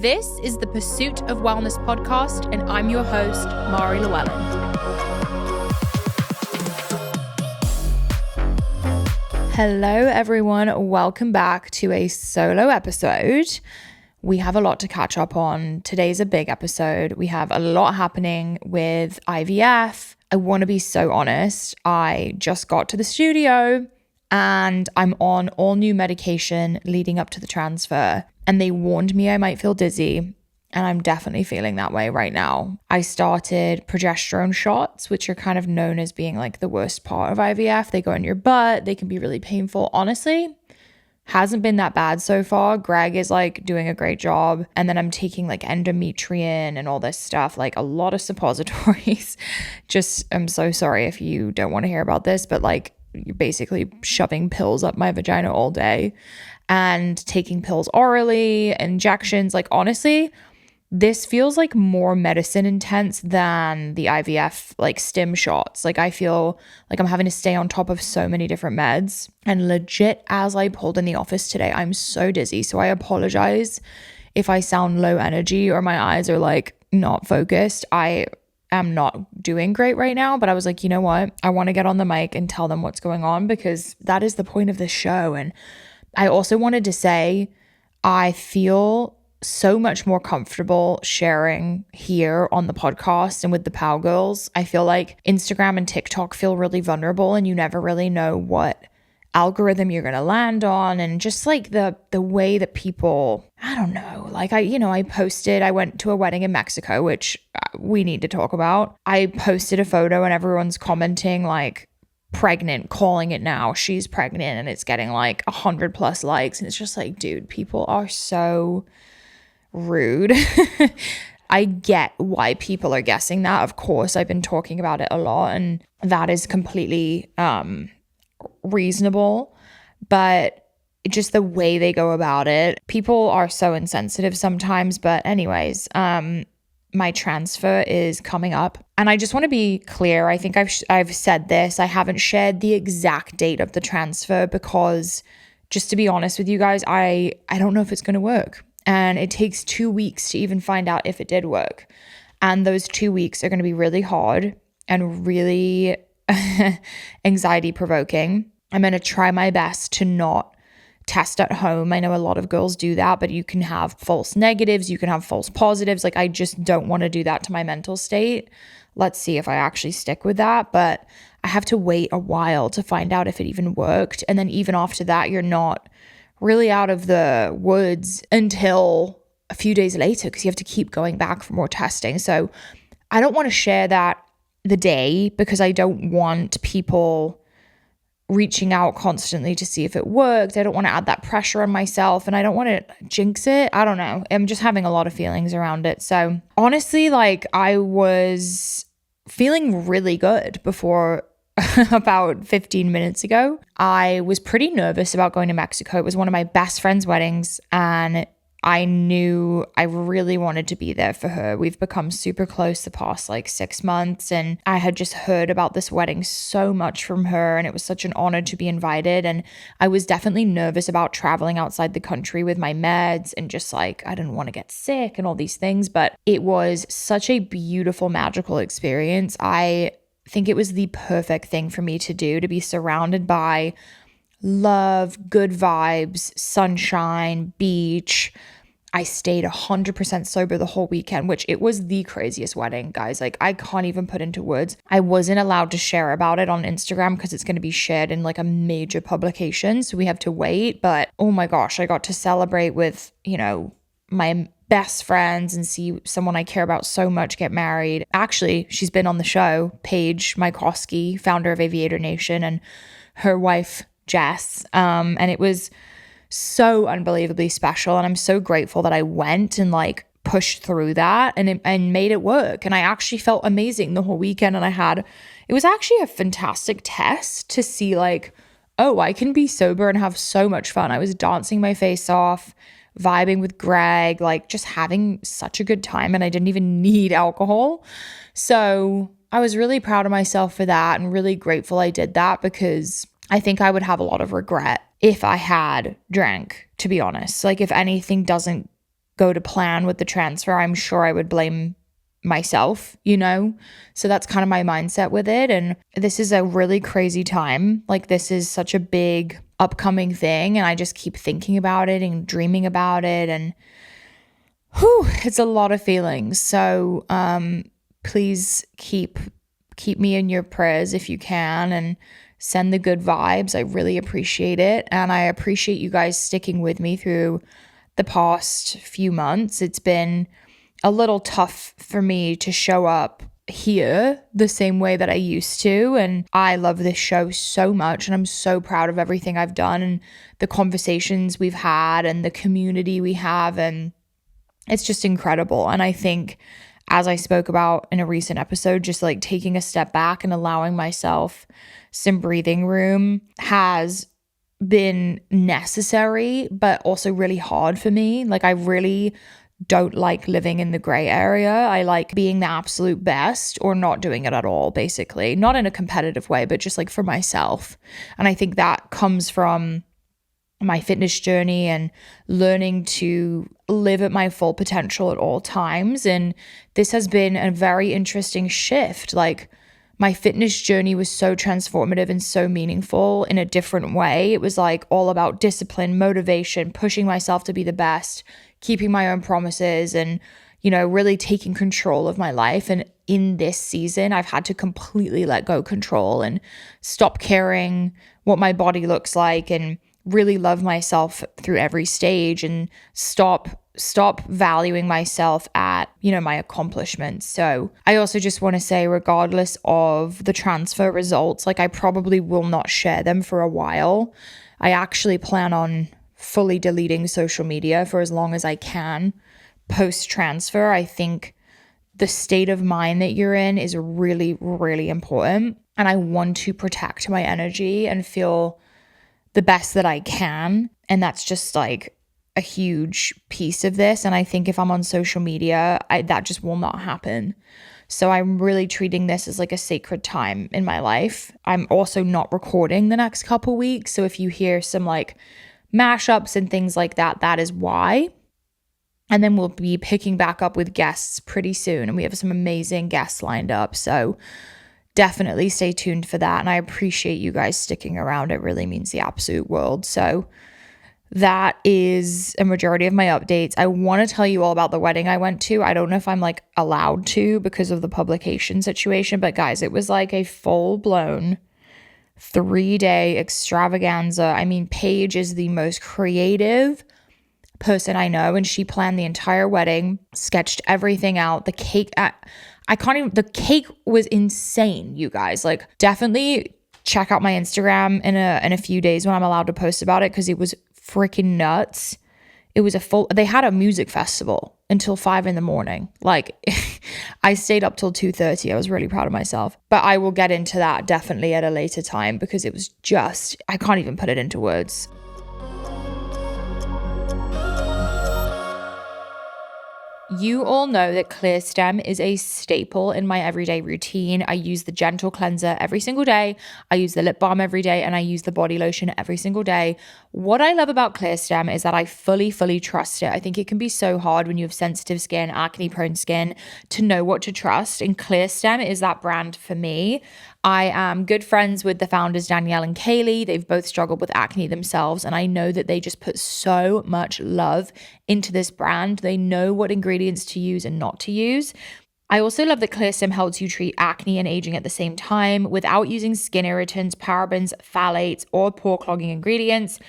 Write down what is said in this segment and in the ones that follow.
This is the Pursuit of Wellness podcast, and I'm your host, Mari Llewellyn. Hello, everyone. Welcome back to a solo episode. We have a lot to catch up on. Today's a big episode. We have a lot happening with IVF. I want to be so honest. I just got to the studio and I'm on all new medication leading up to the transfer. And they warned me I might feel dizzy, and I'm definitely feeling that way right now. I started progesterone shots, which are kind of known as being like the worst part of IVF. They go in your butt. They can be really painful. Honestly, hasn't been that bad so far. Greg is like doing a great job. And then I'm taking like endometrium and all this stuff, like a lot of suppositories. I'm so sorry if you don't want to hear about this, but like you're basically shoving pills up my vagina all day and taking pills orally, injections. Like honestly, this feels like more medicine intense than the IVF like stim shots. Like I feel like I'm having to stay on top of so many different meds. And legit, as I pulled in the office today, I'm so dizzy. So I apologize if I sound low energy or my eyes are like not focused. I am not doing great right now, but I was like, you know what? I want to get on the mic and tell them what's going on because that is the point of this show. And I also wanted to say, I feel so much more comfortable sharing here on the podcast and with the Pow Girls. I feel like Instagram and TikTok feel really vulnerable and you never really know what algorithm you're going to land on. And just like the way that people, I don't know, like I posted, I went to a wedding in Mexico, which we need to talk about. I posted a photo and everyone's commenting like, pregnant, calling it now, she's pregnant, and it's getting like 100+ likes, and it's just like, dude, people are so rude. I get why people are guessing that. Of course, I've been talking about it a lot, and that is completely reasonable, but just the way they go about it, people are so insensitive sometimes. But anyways, my transfer is coming up. And I just want to be clear. I think I've said this. I haven't shared the exact date of the transfer because, just to be honest with you guys, I don't know if it's going to work. And it takes 2 weeks to even find out if it did work. And those 2 weeks are going to be really hard and really anxiety provoking. I'm going to try my best to not test at home. I know a lot of girls do that, but you can have false negatives, you can have false positives. Like I just don't want to do that to my mental state. Let's see if I actually stick with that, but I have to wait a while to find out if it even worked. And then even after that, you're not really out of the woods until a few days later because you have to keep going back for more testing. So I don't want to share that the day because I don't want people reaching out constantly to see if it worked. I don't want to add that pressure on myself and I don't want to jinx it. I don't know. I'm just having a lot of feelings around it. So honestly, like I was feeling really good before about 15 minutes ago. I was pretty nervous about going to Mexico. It was one of my best friend's weddings and I knew I really wanted to be there for her. We've become super close the past like 6 months and I had just heard about this wedding so much from her and it was such an honor to be invited. And I was definitely nervous about traveling outside the country with my meds and just like, I didn't want to get sick and all these things, but it was such a beautiful, magical experience. I think it was the perfect thing for me to do, to be surrounded by love, good vibes, sunshine, beach. I stayed 100% sober the whole weekend, which it was the craziest wedding, guys. Like I can't even put into words. I wasn't allowed to share about it on Instagram because it's going to be shared in like a major publication. So we have to wait. But oh my gosh, I got to celebrate with, my best friends and see someone I care about so much get married. Actually, she's been on the show, Paige Mykoski, founder of Aviator Nation, and her wife, Jess. And it was so unbelievably special. And I'm so grateful that I went and like pushed through that and made it work. And I actually felt amazing the whole weekend. And it was actually a fantastic test to see like, oh, I can be sober and have so much fun. I was dancing my face off, vibing with Greg, like just having such a good time. And I didn't even need alcohol. So I was really proud of myself for that and really grateful I did that because I think I would have a lot of regret if I had drank, to be honest. Like if anything doesn't go to plan with the transfer, I'm sure I would blame myself, So that's kind of my mindset with it. And this is a really crazy time. Like, this is such a big upcoming thing. And I just keep thinking about it and dreaming about it. And it's a lot of feelings. So please keep me in your prayers if you can, and send the good vibes. I really appreciate it. And I appreciate you guys sticking with me through the past few months. It's been a little tough for me to show up here the same way that I used to. And I love this show so much, and I'm so proud of everything I've done and the conversations we've had and the community we have. And it's just incredible. And I think, as I spoke about in a recent episode, just like taking a step back and allowing myself some breathing room has been necessary, but also really hard for me. Like, I really don't like living in the gray area. I like being the absolute best or not doing it at all, basically. Not in a competitive way, but just like for myself. And I think that comes from my fitness journey and learning to live at my full potential at all times. And this has been a very interesting shift. Like, my fitness journey was so transformative and so meaningful in a different way. It was like all about discipline, motivation, pushing myself to be the best, keeping my own promises, and, really taking control of my life. And in this season, I've had to completely let go control and stop caring what my body looks like, and really love myself through every stage, and stop valuing myself at, my accomplishments. So I also just want to say, regardless of the transfer results, like, I probably will not share them for a while. I actually plan on fully deleting social media for as long as I can post-transfer. I think the state of mind that you're in is really, really important. And I want to protect my energy and feel the best that I can. And that's just like a huge piece of this. And I think if I'm on social media, that just will not happen. So I'm really treating this as like a sacred time in my life. I'm also not recording the next couple weeks. So if you hear some like mashups and things like that, that is why. And then we'll be picking back up with guests pretty soon. And we have some amazing guests lined up. So definitely stay tuned for that. And I appreciate you guys sticking around. It really means the absolute world. So that is a majority of my updates. I want to tell you all about the wedding I went to. I don't know if I'm like allowed to because of the publication situation, but guys, it was like a full-blown 3-day extravaganza. I mean, Paige is the most creative person I know, and she planned the entire wedding, sketched everything out. The cake, the cake was insane, you guys. Like, definitely check out my Instagram in a few days when I'm allowed to post about it, because it was freaking nuts. It was they had a music festival until 5 a.m. Like, I stayed up till 2:30. I was really proud of myself. But I will get into that definitely at a later time, because it was just, I can't even put it into words. You all know that Clear Stem is a staple in my everyday routine. I use the gentle cleanser every single day. I use the lip balm every day, and I use the body lotion every single day. What I love about Clear Stem is that I fully trust it. I think it can be so hard when you have sensitive skin, acne prone skin, to know what to trust. And Clear Stem is that brand for me. I am good friends with the founders, Danielle and Kaylee. They've both struggled with acne themselves, and I know that they just put so much love into this brand. They know what ingredients to use and not to use. I also love that Clear Stem helps you treat acne and aging at the same time without using skin irritants, parabens, phthalates, or pore clogging ingredients.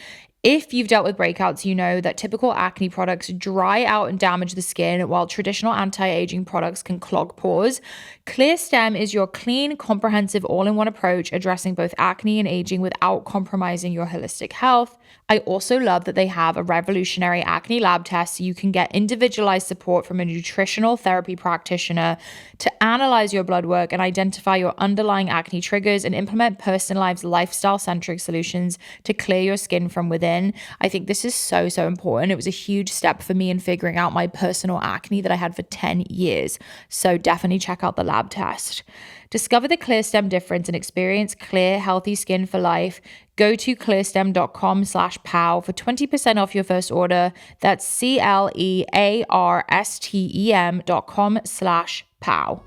If you've dealt with breakouts, you know that typical acne products dry out and damage the skin, while traditional anti-aging products can clog pores. Clear Stem is your clean, comprehensive, all-in-one approach addressing both acne and aging without compromising your holistic health. I also love that they have a revolutionary acne lab test, so you can get individualized support from a nutritional therapy practitioner to analyze your blood work and identify your underlying acne triggers and implement personalized lifestyle-centric solutions to clear your skin from within. I think this is so important. It was a huge step for me in figuring out my personal acne that I had for 10 years. So definitely check out the lab test. Discover the Clear Stem difference and experience clear, healthy skin for life. Go to clearstem.com/POW for 20% off your first order. That's CLEARSTEM.com/POW.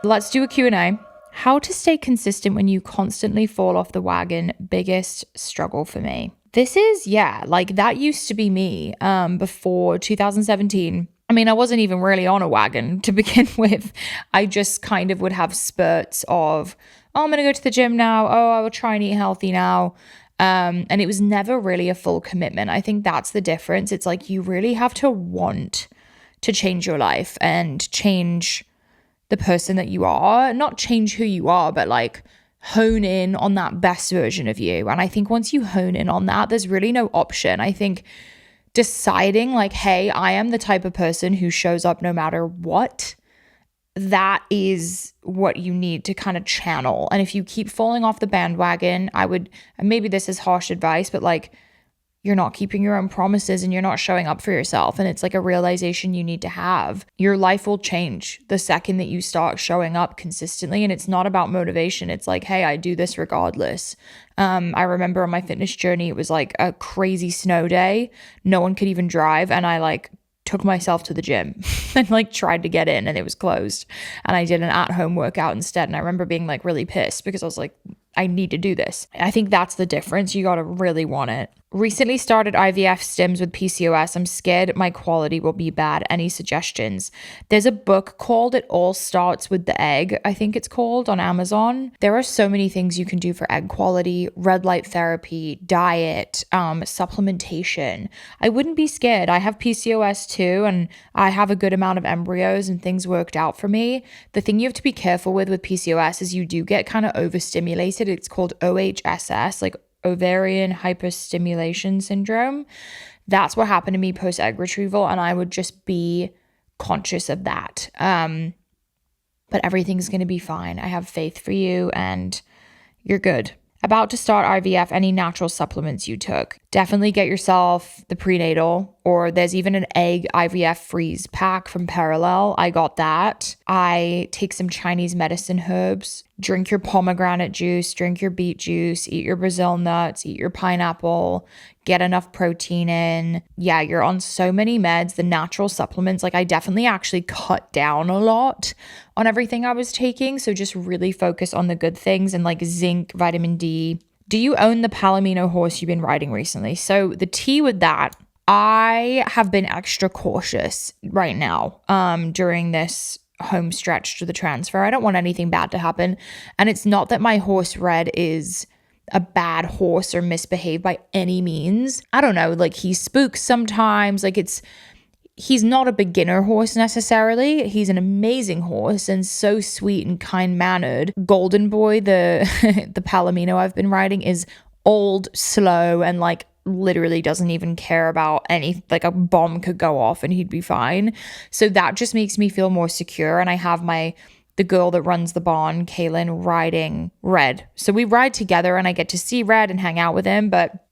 Let's do a Q&A. How to stay consistent when you constantly fall off the wagon, biggest struggle for me. This is, that used to be me before 2017. I mean, I wasn't even really on a wagon to begin with. I just kind of would have spurts of, I'm going to go to the gym now. I will try and eat healthy now. And it was never really a full commitment. I think that's the difference. It's like you really have to want to change your life and change the person that you are, not change who you are, but like hone in on that best version of you. And I think once you hone in on that, there's really no option. I think deciding like, hey, I am the type of person who shows up no matter what, that is what you need to kind of channel. And if you keep falling off the bandwagon, and maybe this is harsh advice, but like, you're not keeping your own promises and you're not showing up for yourself. And it's like a realization you need to have. Your life will change the second that you start showing up consistently. And it's not about motivation. It's like, hey, I do this regardless. I remember on my fitness journey, it was like a crazy snow day. No one could even drive. And I like took myself to the gym and like tried to get in and it was closed. And I did an at-home workout instead. And I remember being like really pissed because I was like, I need to do this. I think that's the difference. You got to really want it. Recently started IVF stims with PCOS. I'm scared my quality will be bad. Any suggestions? There's a book called It All Starts with the Egg, I think it's called, on Amazon. There are so many things you can do for egg quality: red light therapy, diet, supplementation. I wouldn't be scared. I have PCOS too, and I have a good amount of embryos and things worked out for me. The thing you have to be careful with PCOS is you do get kind of overstimulated. It's called OHSS, like ovarian hyperstimulation syndrome. That's what happened to me post egg retrieval, and I would just be conscious of that. But everything's going to be fine. I have faith for you and you're good. About to start IVF, any natural supplements you took? Definitely get yourself the prenatal, or there's even an egg IVF freeze pack from Parallel. I got that. I take some Chinese medicine herbs. Drink your pomegranate juice, drink your beet juice, eat your Brazil nuts, eat your pineapple, get enough protein in. Yeah, you're on so many meds, the natural supplements. Like I definitely actually cut down a lot on everything I was taking. So just really focus on the good things and like zinc, vitamin D. Do you own the Palomino horse you've been riding recently? So the tea with that, I have been extra cautious right now during this home stretch to the transfer. I don't want anything bad to happen. And it's not that my horse Red is a bad horse or misbehaved by any means. I don't know, like he spooks sometimes. Like he's not a beginner horse necessarily. He's an amazing horse and so sweet and kind-mannered. Golden Boy, the Palomino I've been riding, is old, slow, and like literally doesn't even care about like a bomb could go off and he'd be fine. So that just makes me feel more secure. And I have the girl that runs the barn, Kaylin, riding Red. So we ride together and I get to see Red and hang out with him, but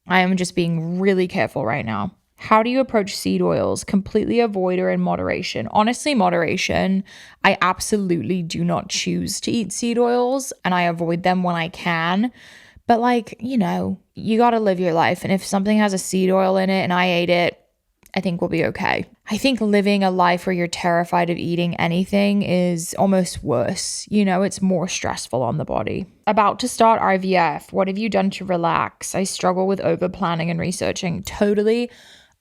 I am just being really careful right now. How do you approach seed oils? Completely avoid or in moderation? Honestly, moderation. I absolutely do not choose to eat seed oils and I avoid them when I can. But like, you got to live your life. And if something has a seed oil in it and I ate it, I think we'll be okay. I think living a life where you're terrified of eating anything is almost worse. It's more stressful on the body. About to start IVF. What have you done to relax? I struggle with over planning and researching. Totally.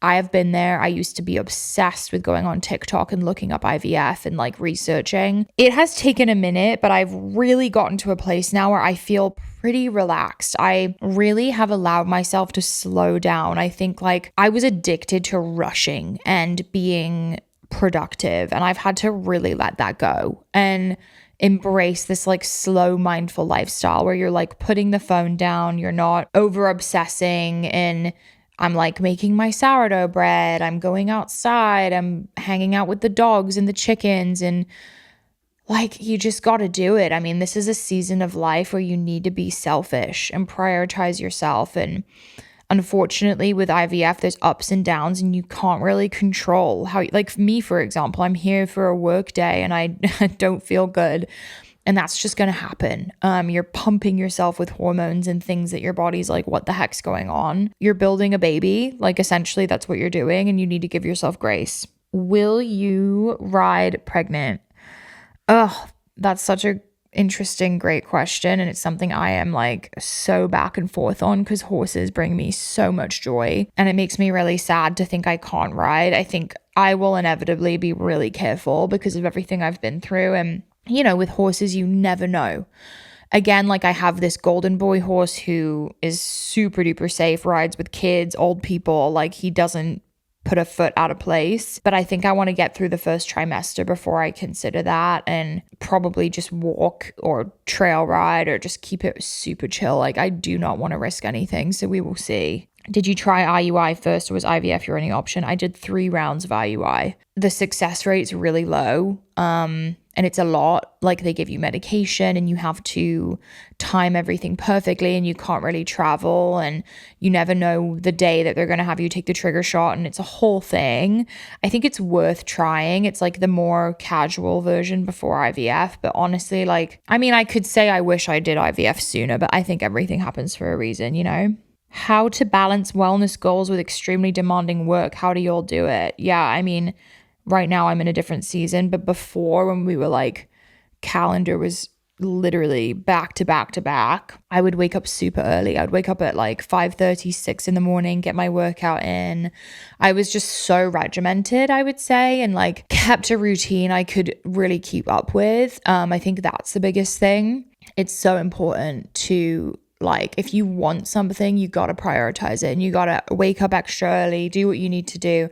I have been there. I used to be obsessed with going on TikTok and looking up IVF and like researching. It has taken a minute, but I've really gotten to a place now where I feel pretty relaxed. I really have allowed myself to slow down. I think like I was addicted to rushing and being productive, and I've had to really let that go and embrace this like slow, mindful lifestyle where you're like putting the phone down, you're not over obsessing, and I'm like making my sourdough bread, I'm going outside, I'm hanging out with the dogs and the chickens, and like you just got to do it. I mean, this is a season of life where you need to be selfish and prioritize yourself. And unfortunately with IVF, there's ups and downs and you can't really control how, like me, for example, I'm here for a work day and I don't feel good. And that's just going to happen. You're pumping yourself with hormones and things that your body's like, what the heck's going on? You're building a baby. Like essentially that's what you're doing and you need to give yourself grace. Will you ride pregnant? Oh, that's such a interesting, great question. And it's something I am like so back and forth on because horses bring me so much joy. And it makes me really sad to think I can't ride. I think I will inevitably be really careful because of everything I've been through. And you know, with horses, you never know. Again, like I have this golden boy horse who is super duper safe, rides with kids, old people, like he doesn't put a foot out of place. But I think I want to get through the first trimester before I consider that and probably just walk or trail ride or just keep it super chill. Like I do not want to risk anything. So we will see. Did you try IUI first or was IVF your only option? I did 3 rounds of IUI. The success rate's really low. And it's a lot. Like they give you medication and you have to time everything perfectly and you can't really travel and you never know the day that they're going to have you take the trigger shot and it's a whole thing. I think it's worth trying. It's like the more casual version before IVF. But honestly, like, I mean, I could say I wish I did IVF sooner, but I think everything happens for a reason, you know? How to balance wellness goals with extremely demanding work. How do you all do it? Yeah, I mean, right now I'm in a different season, but before when we were like calendar was literally back to back to back, I would wake up super early. I'd wake up at like 5:30, 6 in the morning, get my workout in. I was just so regimented, I would say, and like kept a routine I could really keep up with. I think that's the biggest thing. It's so important to like, if you want something, you got to prioritize it and you got to wake up extra early, do what you need to do,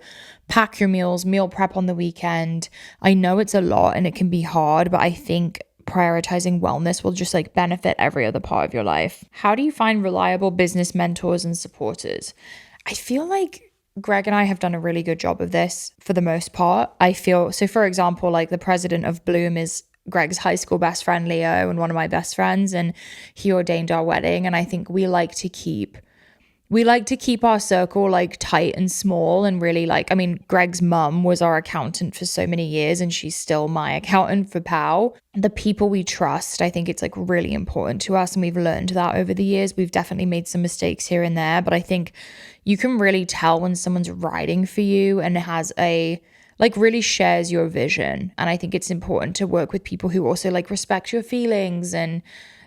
pack your meals, meal prep on the weekend. I know it's a lot and it can be hard, but I think prioritizing wellness will just like benefit every other part of your life. How do you find reliable business mentors and supporters? I feel like Greg and I have done a really good job of this for the most part. I feel, so for example, like the president of Bloom is Greg's high school best friend, Leo, and one of my best friends, and he ordained our wedding. And I think we like to keep our circle like tight and small and really like, I mean, Greg's mum was our accountant for so many years and she's still my accountant for POW. The people we trust, I think it's like really important to us and we've learned that over the years. We've definitely made some mistakes here and there, but I think you can really tell when someone's riding for you and has a like really shares your vision. And I think it's important to work with people who also like respect your feelings. And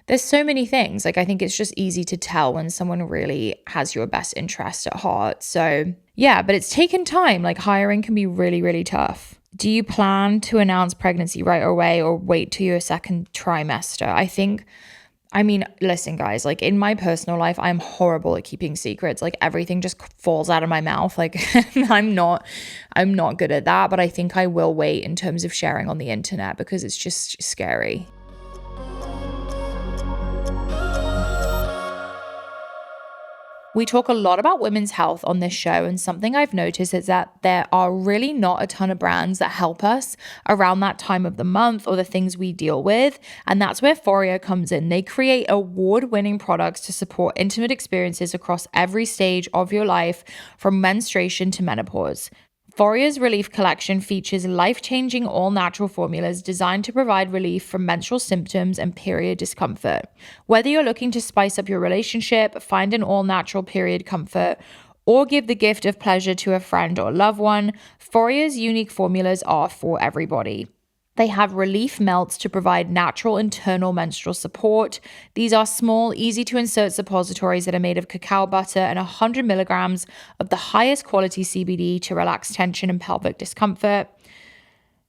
there's so many things. Like I think it's just easy to tell when someone really has your best interest at heart. So yeah, but it's taken time. Like hiring can be really, really tough. Do you plan to announce pregnancy right away or wait till your second trimester? I mean, listen, guys, like in my personal life, I'm horrible at keeping secrets. Like everything just falls out of my mouth. Like I'm not good at that, but I think I will wait in terms of sharing on the internet because it's just scary. We talk a lot about women's health on this show, and something I've noticed is that there are really not a ton of brands that help us around that time of the month or the things we deal with, and that's where Foria comes in. They create award-winning products to support intimate experiences across every stage of your life, from menstruation to menopause. Foria's Relief Collection features life-changing all-natural formulas designed to provide relief from menstrual symptoms and period discomfort. Whether you're looking to spice up your relationship, find an all-natural period comfort, or give the gift of pleasure to a friend or loved one, Foria's unique formulas are for everybody. They have relief melts to provide natural internal menstrual support. These are small, easy to insert suppositories that are made of cacao butter and 100 milligrams of the highest quality CBD to relax tension and pelvic discomfort.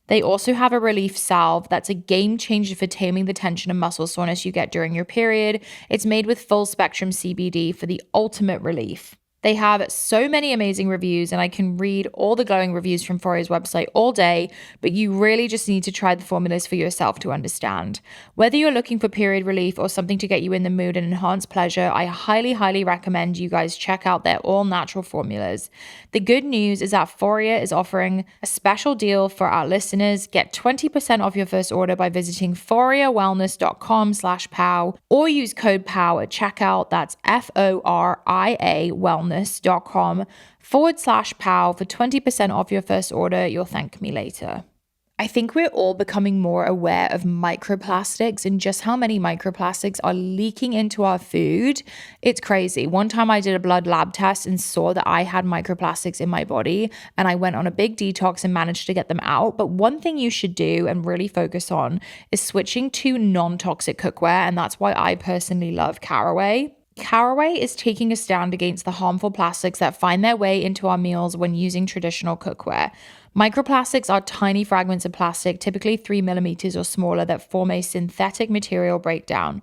They also have a relief salve that's a game changer for taming the tension and muscle soreness you get during your period. It's made with full spectrum CBD for the ultimate relief. They have so many amazing reviews, and I can read all the glowing reviews from Foria's website all day, but you really just need to try the formulas for yourself to understand. Whether you're looking for period relief or something to get you in the mood and enhance pleasure, I highly, highly recommend you guys check out their all-natural formulas. The good news is that Foria is offering a special deal for our listeners. Get 20% off your first order by visiting foriawellness.com/POW or use code POW at checkout. That's FORIA Wellness wildest.com/POW for 20% off your first order. You'll thank me later. I think we're all becoming more aware of microplastics and just how many microplastics are leaking into our food. It's crazy. One time I did a blood lab test and saw that I had microplastics in my body, and I went on a big detox and managed to get them out. But one thing you should do and really focus on is switching to non-toxic cookware, and that's why I personally love Caraway. Caraway is taking a stand against the harmful plastics that find their way into our meals when using traditional cookware. Microplastics are tiny fragments of plastic, typically 3 millimeters or smaller, that form a synthetic material breakdown.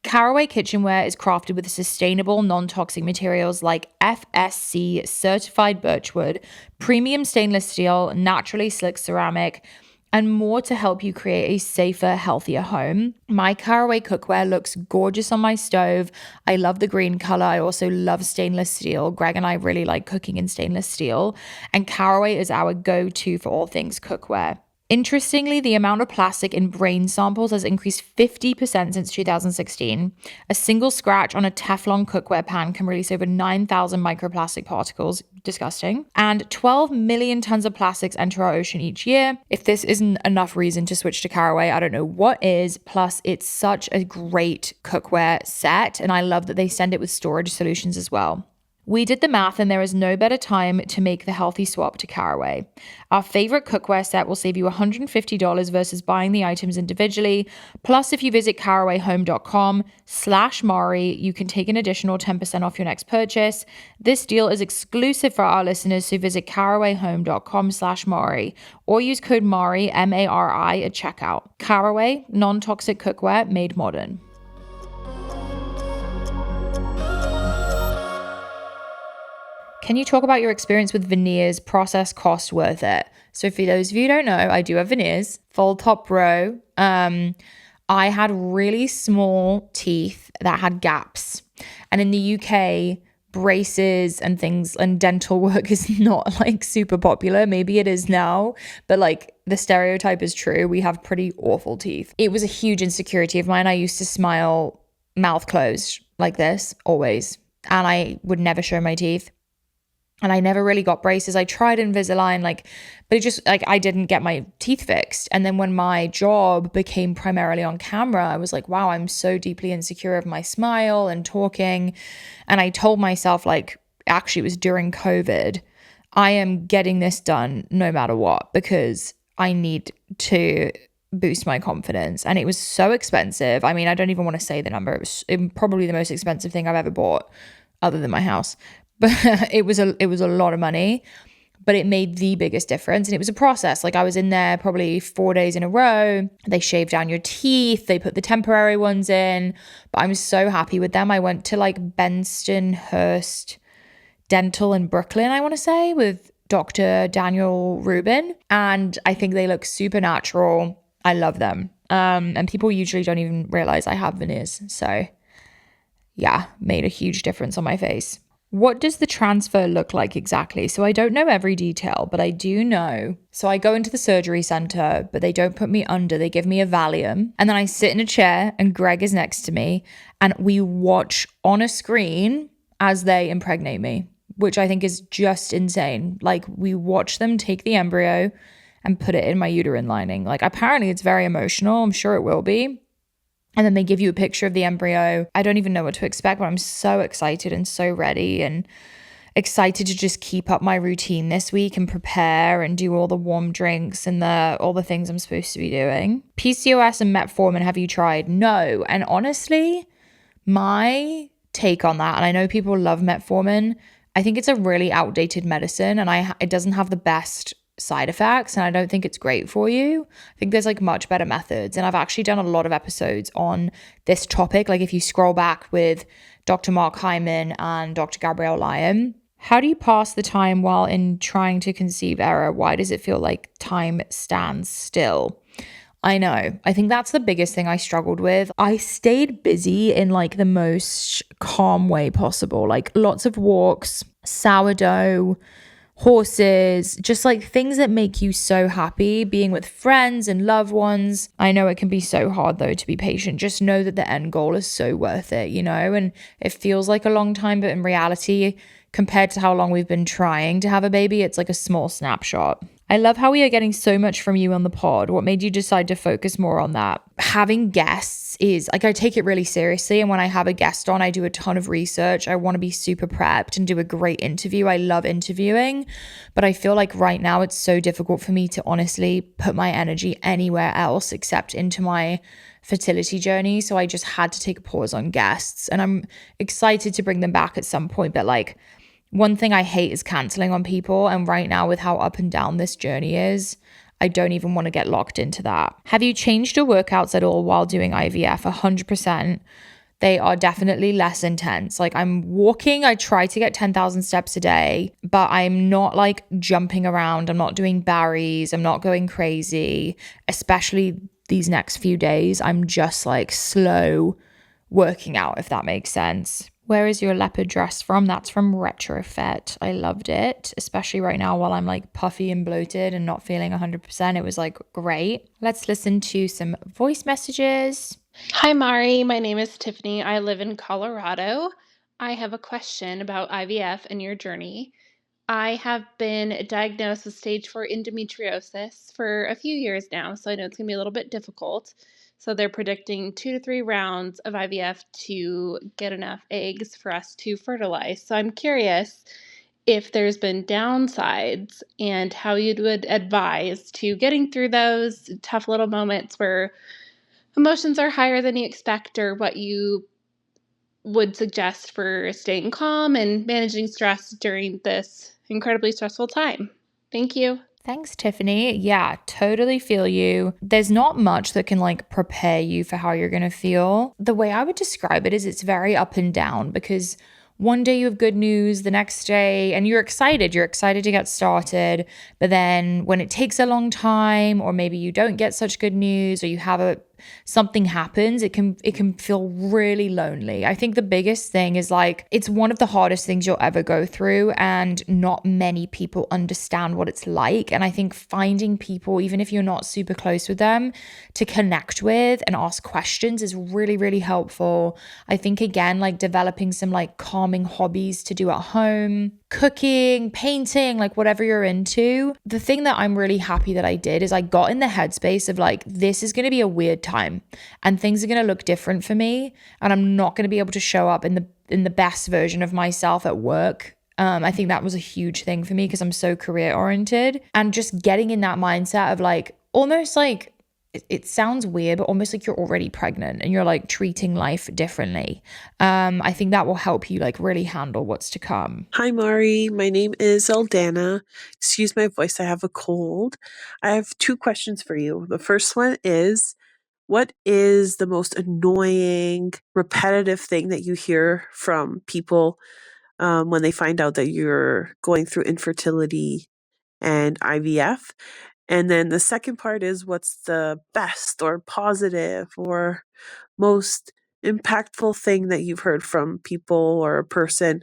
Caraway kitchenware is crafted with sustainable, non-toxic materials like FSC certified birchwood, premium stainless steel, naturally slick ceramic, and more to help you create a safer, healthier home. My Caraway cookware looks gorgeous on my stove. I love the green color. I also love stainless steel. Greg and I really like cooking in stainless steel, and Caraway is our go-to for all things cookware. Interestingly, the amount of plastic in brain samples has increased 50% since 2016. A single scratch on a Teflon cookware pan can release over 9,000 microplastic particles. Disgusting. And 12 million tons of plastics enter our ocean each year. If this isn't enough reason to switch to Caraway, I don't know what is. Plus, it's such a great cookware set, and I love that they send it with storage solutions as well. We did the math, and there is no better time to make the healthy swap to Caraway. Our favorite cookware set will save you $150 versus buying the items individually. Plus, if you visit carawayhome.com/Mari, you can take an additional 10% off your next purchase. This deal is exclusive for our listeners, so visit carawayhome.com/Mari or use code Mari, MARI, at checkout. Caraway, non-toxic cookware made modern. Can you talk about your experience with veneers? Process, cost, worth it? So for those of you who don't know, I do have veneers, full top row. I had really small teeth that had gaps. And in the UK, braces and things and dental work is not like super popular. Maybe it is now, but like the stereotype is true. We have pretty awful teeth. It was a huge insecurity of mine. I used to smile mouth closed like this always, and I would never show my teeth. And I never really got braces. I tried Invisalign, but it just, I didn't get my teeth fixed. And then when my job became primarily on camera, I was like, wow, I'm so deeply insecure of my smile and talking. And I told myself, actually it was during COVID, I am getting this done no matter what, because I need to boost my confidence. And it was so expensive. I mean, I don't even want to say the number. It was probably the most expensive thing I've ever bought other than my house. But it was a lot of money, but it made the biggest difference. And it was a process. I was in there probably 4 days in a row. They shave down your teeth. They put the temporary ones in, but I'm so happy with them. I went to Benstonhurst Dental in Brooklyn, I want to say, with Dr. Daniel Rubin. And I think they look super natural. I love them. And people usually don't even realize I have veneers. So yeah, made a huge difference on my face. What does the transfer look like exactly? So I don't know every detail, but I do know. So I go into the surgery center, but they don't put me under. They give me a Valium. And then I sit in a chair and Greg is next to me. And we watch on a screen as they impregnate me, which I think is just insane. We watch them take the embryo and put it in my uterine lining. Apparently it's very emotional. I'm sure it will be. And then they give you a picture of the embryo. I don't even know what to expect, but I'm so excited and so ready and excited to just keep up my routine this week and prepare and do all the warm drinks and all the things I'm supposed to be doing. PCOS and Metformin, have you tried? No. And honestly, my take on that, and I know people love Metformin, I think it's a really outdated medicine, and it doesn't have the best side effects, and I don't think it's great for you. I think there's much better methods, and I've actually done a lot of episodes on this topic. If you scroll back with Dr. Mark Hyman and Dr. Gabrielle Lyon. How do you pass the time while in trying to conceive error? Why does it feel like time stands still? I know. I think that's the biggest thing I struggled with. I stayed busy in the most calm way possible. Lots of walks, sourdough, horses, just things that make you so happy, being with friends and loved ones. I know it can be so hard though to be patient. Just know that the end goal is so worth it, and it feels like a long time, but in reality, compared to how long we've been trying to have a baby, it's like a small snapshot. I love how we are getting so much from you on the pod. What made you decide to focus more on that? Having guests is like, I take it really seriously. And when I have a guest on, I do a ton of research. I want to be super prepped and do a great interview. I love interviewing, but I feel like right now it's so difficult for me to honestly put my energy anywhere else except into my fertility journey. So I just had to take a pause on guests, and I'm excited to bring them back at some point. But like, one thing I hate is canceling on people. And right now, with how up and down this journey is, I don't even want to get locked into that. Have you changed your workouts at all while doing IVF? 100%. They are definitely less intense. Like, I'm walking, I try to get 10,000 steps a day, but I'm not like jumping around. I'm not doing Barry's. I'm not going crazy, especially these next few days. I'm just like slow working out, if that makes sense. Where is your leopard dress from? That's from Retrofit. I loved it, especially right now while I'm like puffy and bloated and not feeling 100%. It was like great. Let's listen to some voice messages. Hi, Mari. My name is Tiffany. I live in Colorado. I have a question about IVF and your journey. I have been diagnosed with stage 4 endometriosis for a few years now, so I know it's going to be a little bit difficult. So they're predicting 2 to 3 rounds of IVF to get enough eggs for us to fertilize. So I'm curious if there's been downsides and how you would advise to getting through those tough little moments where emotions are higher than you expect, or what you would suggest for staying calm and managing stress during this incredibly stressful time. Thank you. Thanks, Tiffany. Yeah, totally feel you. There's not much that can like prepare you for how you're going to feel. The way I would describe it is it's very up and down, because one day you have good news, the next day, and you're excited to get started. But then when it takes a long time, or maybe you don't get such good news, or you have something happens, it can feel really lonely. I think the biggest thing is like, it's one of the hardest things you'll ever go through, and not many people understand what it's like. And I think finding people, even if you're not super close with them, to connect with and ask questions is really, really helpful. I think, again, like developing some like calming hobbies to do at home, cooking, painting, like whatever you're into. The thing that I'm really happy that I did is I got in the headspace of like, this is going to be a weird time and things are going to look different for me, and I'm not going to be able to show up in the best version of myself at work. I think that was a huge thing for me because I'm so career oriented, and just getting in that mindset of like, almost like, it sounds weird, but almost like you're already pregnant and you're like treating life differently. I think that will help you like really handle what's to come. Hi, Mari. My name is Eldana. Excuse my voice. I have a cold. I have 2 questions for you. The first one is, what is the most annoying, repetitive thing that you hear from people when they find out that you're going through infertility and IVF? And then the second part is, what's the best or positive or most impactful thing that you've heard from people or a person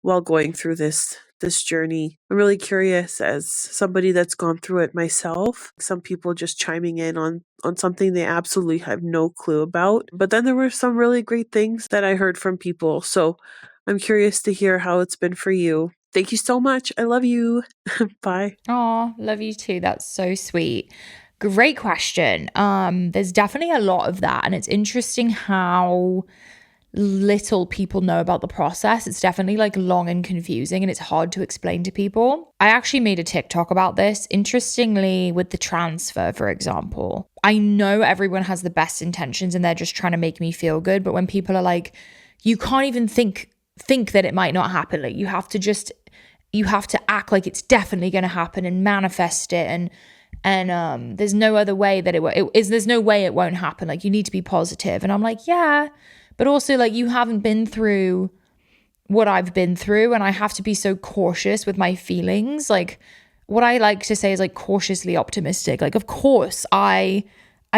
while going through this journey? I'm really curious, as somebody that's gone through it myself. Some people just chiming in on something they absolutely have no clue about. But then there were some really great things that I heard from people. So I'm curious to hear how it's been for you. Thank you so much. I love you. Bye. Oh, love you too. That's so sweet. Great question. There's definitely a lot of that, and it's interesting how little people know about the process. It's definitely like long and confusing, and it's hard to explain to people. I actually made a TikTok about this, interestingly, with the transfer, for example. I know everyone has the best intentions and they're just trying to make me feel good, but when people are like, you can't even think that it might not happen, like you have to act like it's definitely going to happen and manifest it, and there's no other way that there's no way it won't happen, like you need to be positive. And I'm like, yeah, but also like, you haven't been through what I've been through, and I have to be so cautious with my feelings. Like, what I like to say is like cautiously optimistic. Like, of course I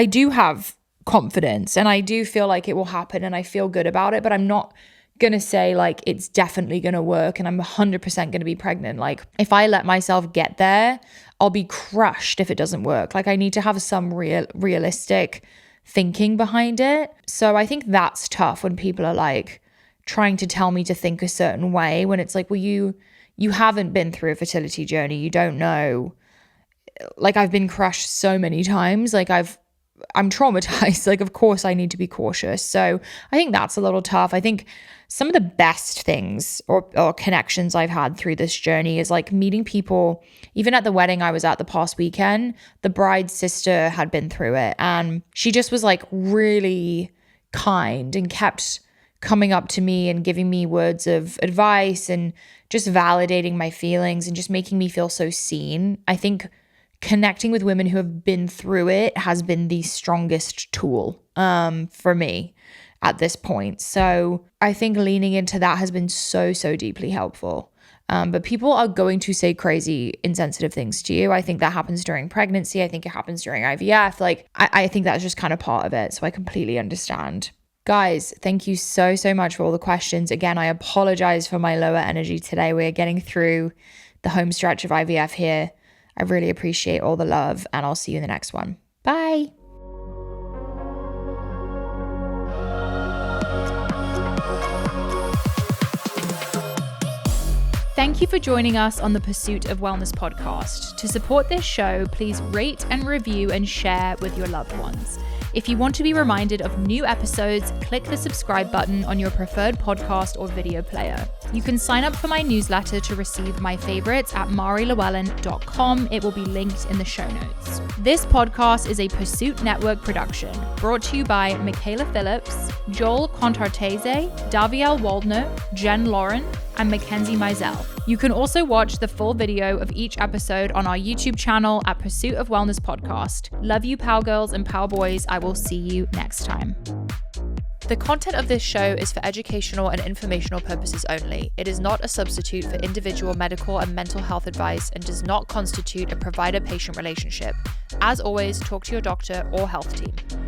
do have confidence and I do feel like it will happen and I feel good about it, but I'm not gonna say like it's definitely gonna work and I'm 100% gonna be pregnant. Like, if I let myself get there, I'll be crushed if it doesn't work. Like, I need to have some realistic thinking behind it. So I think that's tough when people are like trying to tell me to think a certain way when it's like, well, you haven't been through a fertility journey. You don't know. Like, I've been crushed so many times. Like, I'm traumatized. Like, of course I need to be cautious. So I think that's a little tough. I think some of the best things or connections I've had through this journey is like meeting people. Even at the wedding I was at the past weekend, the bride's sister had been through it, and she just was like really kind and kept coming up to me and giving me words of advice and just validating my feelings and just making me feel so seen. I think connecting with women who have been through it has been the strongest tool for me at this point. So I think leaning into that has been so deeply helpful. But people are going to say crazy, insensitive things to you. I think that happens during pregnancy. I think it happens during IVF. Like, I think that's just kind of part of it. So I completely understand. Guys, thank you so much for all the questions. Again, I apologize for my lower energy today. We're getting through the home stretch of IVF here. I really appreciate all the love, and I'll see you in the next one. Bye. Thank you for joining us on the Pursuit of Wellness podcast. To support this show, please rate and review and share with your loved ones. If you want to be reminded of new episodes, click the subscribe button on your preferred podcast or video player. You can sign up for my newsletter to receive my favorites at marilewellen.com. It will be linked in the show notes. This podcast is a Pursuit Network production, brought to you by Michaela Phillips, Joel Contartese, Daviel Waldner, Jen Lauren, and Mackenzie Mizell. You can also watch the full video of each episode on our YouTube channel at Pursuit of Wellness Podcast. Love you, Power Girls and Power Boys. I will see you next time. The content of this show is for educational and informational purposes only. It is not a substitute for individual medical and mental health advice and does not constitute a provider-patient relationship. As always, talk to your doctor or health team.